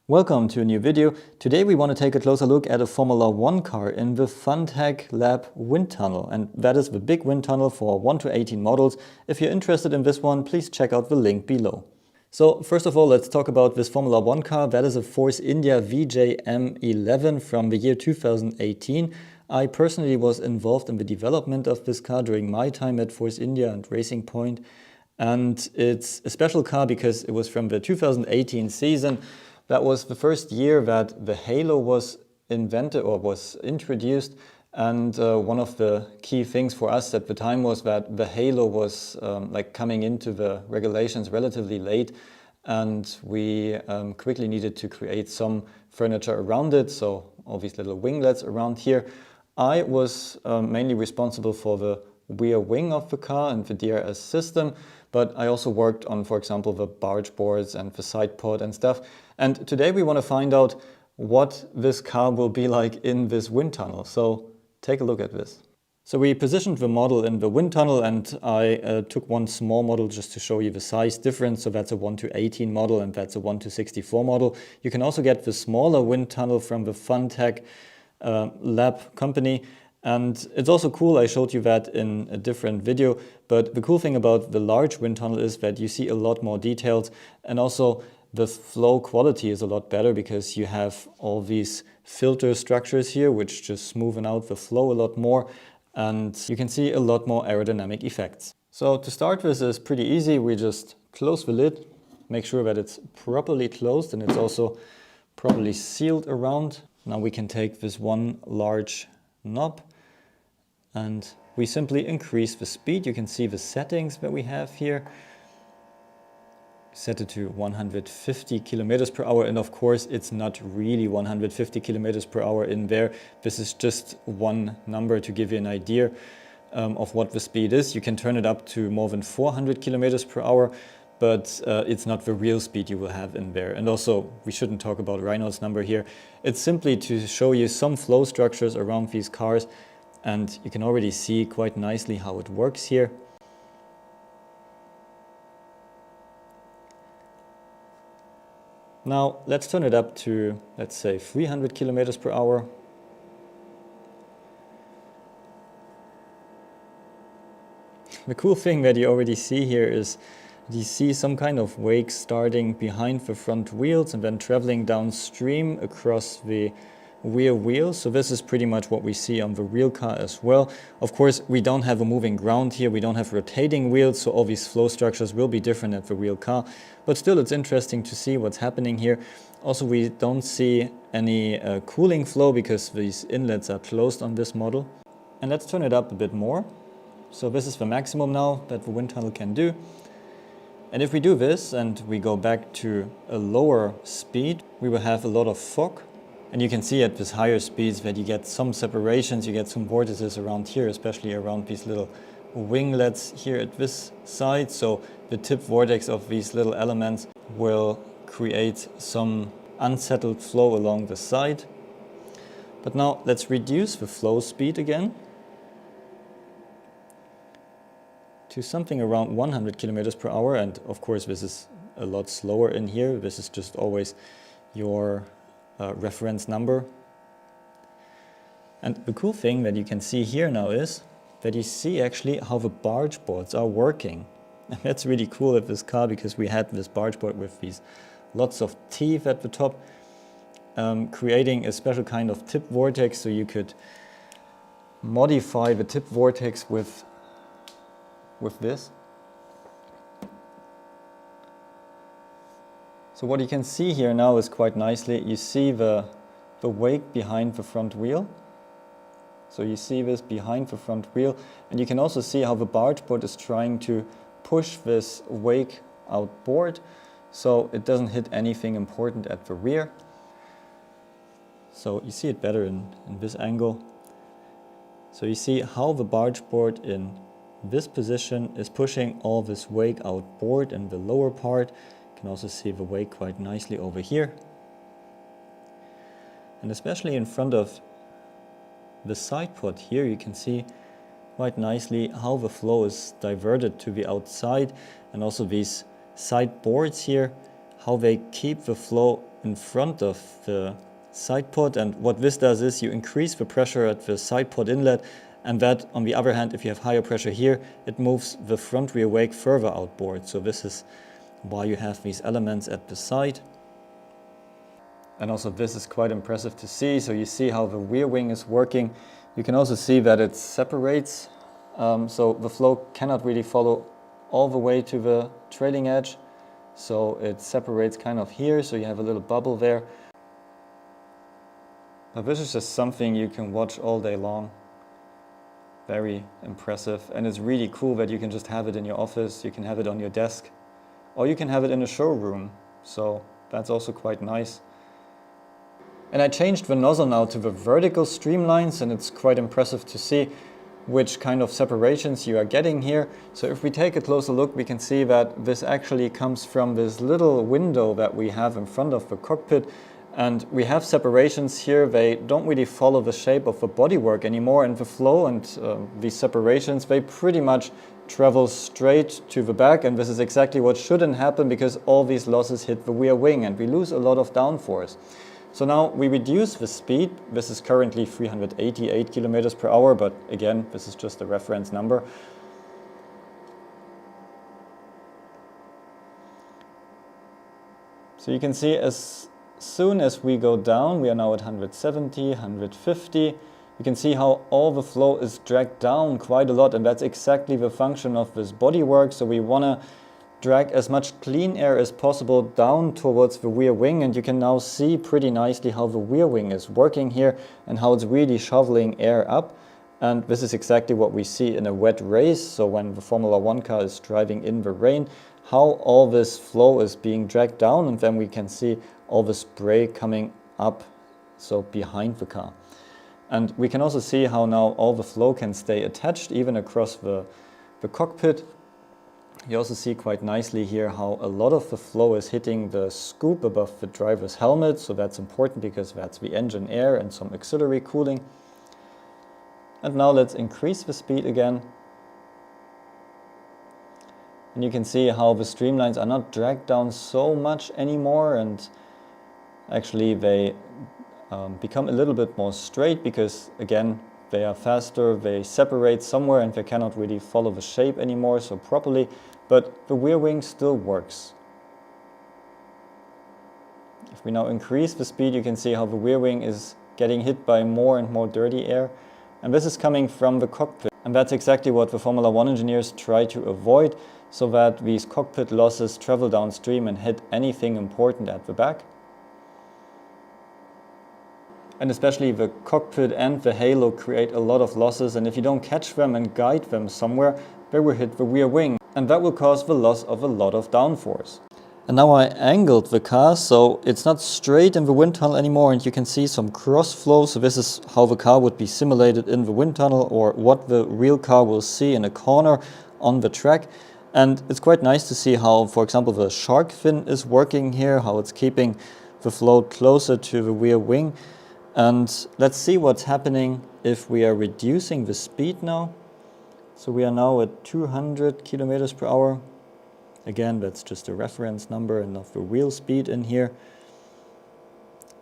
Welcome to a new video. Today we want to take a closer look at a Formula 1 car in the Funtech Lab wind tunnel, and that is the big wind tunnel for 1 to 18 models. If you're interested in this one, please check out the link below. So first of all, let's talk about this Formula 1 car. That is a Force India VJM11 from the year 2018. I personally was involved in the development of this car during my time at Force India and Racing Point. And it's a special car because it was from the 2018 season. That was the first year that the halo was invented or was introduced. And one of the key things for us at the time was that the halo was coming into the regulations relatively late. And we quickly needed to create some furniture around it. So all these little winglets around here. I was mainly responsible for the rear wing of the car and the DRS system. But I also worked on, for example, the barge boards and the side pod and stuff. And today we want to find out what this car will be like in this wind tunnel. So take a look at this. So we positioned the model in the wind tunnel, and I took one small model just to show you the size difference. So that's a 1 to 18 model and that's a 1 to 64 model. You can also get the smaller wind tunnel from the Funtech Lab company. And it's also cool, I showed you that in a different video, but the cool thing about the large wind tunnel is that you see a lot more details, and also the flow quality is a lot better because you have all these filter structures here which just smoothen out the flow a lot more, and you can see a lot more aerodynamic effects. So to start with is pretty easy. We just close the lid, make sure that it's properly closed and it's also properly sealed around. Now we can take this one large knob and we simply increase the speed. You can see the settings that we have here. Set it to 150 kilometers per hour, and of course it's not really 150 kilometers per hour in there. This is just one number to give you an idea of what the speed is. You can turn it up to more than 400 kilometers per hour, but it's not the real speed you will have in there. And also, we shouldn't talk about Reynolds number here. It's simply to show you some flow structures around these cars, and you can already see quite nicely how it works here. Now let's turn it up to, let's say, 300 kilometers per hour. The cool thing that you already see here is you see some kind of wake starting behind the front wheels and then traveling downstream across the rear wheels. So this is pretty much what we see on the real car as well. Of course, we don't have a moving ground here. We don't have rotating wheels, so all these flow structures will be different at the real car. But still, it's interesting to see what's happening here. Also, we don't see any cooling flow because these inlets are closed on this model. And let's turn it up a bit more. So this is the maximum now that the wind tunnel can do. And if we do this and we go back to a lower speed, we will have a lot of fog. And you can see at this higher speeds that you get some separations, you get some vortices around here, especially around these little winglets here at this side. So the tip vortex of these little elements will create some unsettled flow along the side. But now let's reduce the flow speed again to something around 100 kilometers per hour. And of course, this is a lot slower in here. This is just always your reference number. And the cool thing that you can see here now is that you see actually how the barge boards are working. And that's really cool at this car because we had this barge board with these lots of teeth at the top, creating a special kind of tip vortex, so you could modify the tip vortex with this. So what you can see here now is quite nicely, you see the wake behind the front wheel. So you see this behind the front wheel, and you can also see how the barge board is trying to push this wake outboard so it doesn't hit anything important at the rear. So you see it better in this angle. So you see how the barge board in this position is pushing all this wake outboard in the lower part. You can also see the wake quite nicely over here. And especially in front of the side pod here, you can see quite nicely how the flow is diverted to the outside, and also these side boards here, how they keep the flow in front of the side pod, and what this does is you increase the pressure at the side pod inlet, and that, on the other hand, if you have higher pressure here, it moves the front rear wake further outboard. So this is why you have these elements at the side. And also this is quite impressive to see. So you see how the rear wing is working. You can also see that it separates. So the flow cannot really follow all the way to the trailing edge. So it separates kind of here. So you have a little bubble there. But this is just something you can watch all day long. Very impressive. And it's really cool that you can just have it in your office. You can have it on your desk. Or you can have it in a showroom. So that's also quite nice. And I changed the nozzle now to the vertical streamlines, and it's quite impressive to see which kind of separations you are getting here. So if we take a closer look, we can see that this actually comes from this little window that we have in front of the cockpit. And we have separations here. They don't really follow the shape of the bodywork anymore, and the flow and these separations, they pretty much travel straight to the back, and this is exactly what shouldn't happen because all these losses hit the rear wing and we lose a lot of downforce. So now we reduce the speed. This is currently 388 kilometers per hour, but again, this is just a reference number. So you can see as soon as we go down, we are now at 170, 150. You can see how all the flow is dragged down quite a lot, and that's exactly the function of this bodywork. So we want to drag as much clean air as possible down towards the rear wing, and you can now see pretty nicely how the rear wing is working here and how it's really shoveling air up. And this is exactly what we see in a wet race. So when the Formula 1 car is driving in the rain, how all this flow is being dragged down, and then we can see all the spray coming up, so behind the car. And we can also see how now all the flow can stay attached even across the cockpit. You also see quite nicely here how a lot of the flow is hitting the scoop above the driver's helmet. So that's important because that's the engine air and some auxiliary cooling. And now let's increase the speed again. And you can see how the streamlines are not dragged down so much anymore, and actually they become a little bit more straight because, again, they are faster, they separate somewhere and they cannot really follow the shape anymore so properly, but the rear wing still works. If we now increase the speed, you can see how the rear wing is getting hit by more and more dirty air, and this is coming from the cockpit. And that's exactly what the Formula 1 engineers try to avoid, so that these cockpit losses travel downstream and hit anything important at the back. And especially the cockpit and the halo create a lot of losses, and if you don't catch them and guide them somewhere, they will hit the rear wing, and that will cause the loss of a lot of downforce. And now I angled the car so it's not straight in the wind tunnel anymore, and you can see some cross flow. So this is how the car would be simulated in the wind tunnel, or what the real car will see in a corner on the track. And it's quite nice to see how, for example, the shark fin is working here, how it's keeping the flow closer to the rear wing. And let's see what's happening if we are reducing the speed now. So we are now at 200 kilometers per hour. Again, that's just a reference number and not the real speed in here.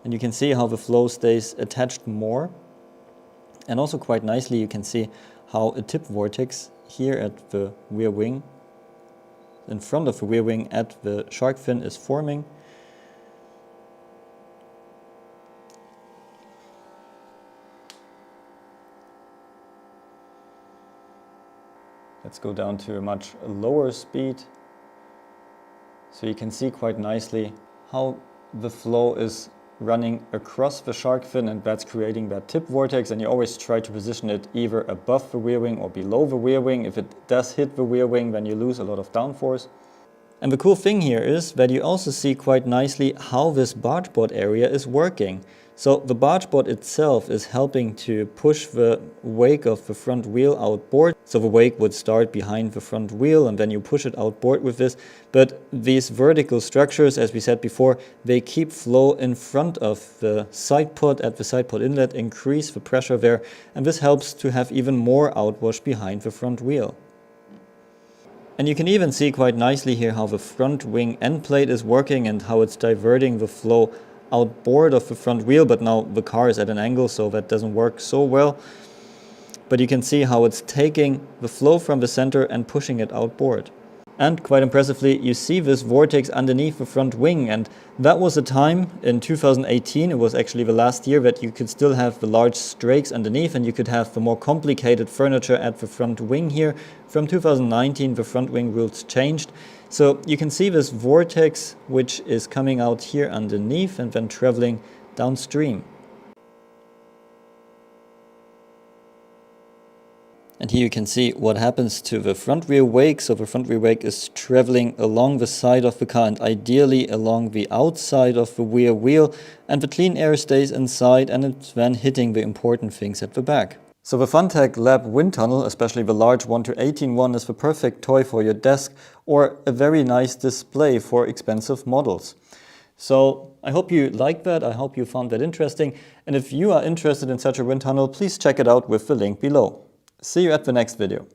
And you can see how the flow stays attached more. And also quite nicely you can see how a tip vortex here at the rear wing, in front of the rear wing at the shark fin, is forming. Let's go down to a much lower speed. So you can see quite nicely how the flow is running across the shark fin, and that's creating that tip vortex. And you always try to position it either above the rear wing or below the rear wing. If it does hit the rear wing, then you lose a lot of downforce. And the cool thing here is that you also see quite nicely how this barge board area is working. So the barge board itself is helping to push the wake of the front wheel outboard. So the wake would start behind the front wheel and then you push it outboard with this. But these vertical structures, as we said before, they keep flow in front of the side pod at the side pod inlet, increase the pressure there, and this helps to have even more outwash behind the front wheel. And you can even see quite nicely here how the front wing end plate is working and how it's diverting the flow outboard of the front wheel, but now the car is at an angle, so that doesn't work so well. But you can see how it's taking the flow from the center and pushing it outboard. And quite impressively, you see this vortex underneath the front wing, and that was a time in 2018, it was actually the last year, that you could still have the large strakes underneath and you could have the more complicated furniture at the front wing here. From 2019, the front wing rules changed. So you can see this vortex which is coming out here underneath and then traveling downstream. And here you can see what happens to the front rear wake. So the front rear wake is traveling along the side of the car and ideally along the outside of the rear wheel, and the clean air stays inside and it's then hitting the important things at the back. So the Funtech Lab wind tunnel, especially the large 1:18 one, is the perfect toy for your desk or a very nice display for expensive models. So I hope you liked that, I hope you found that interesting, and if you are interested in such a wind tunnel, please check it out with the link below. See you at the next video.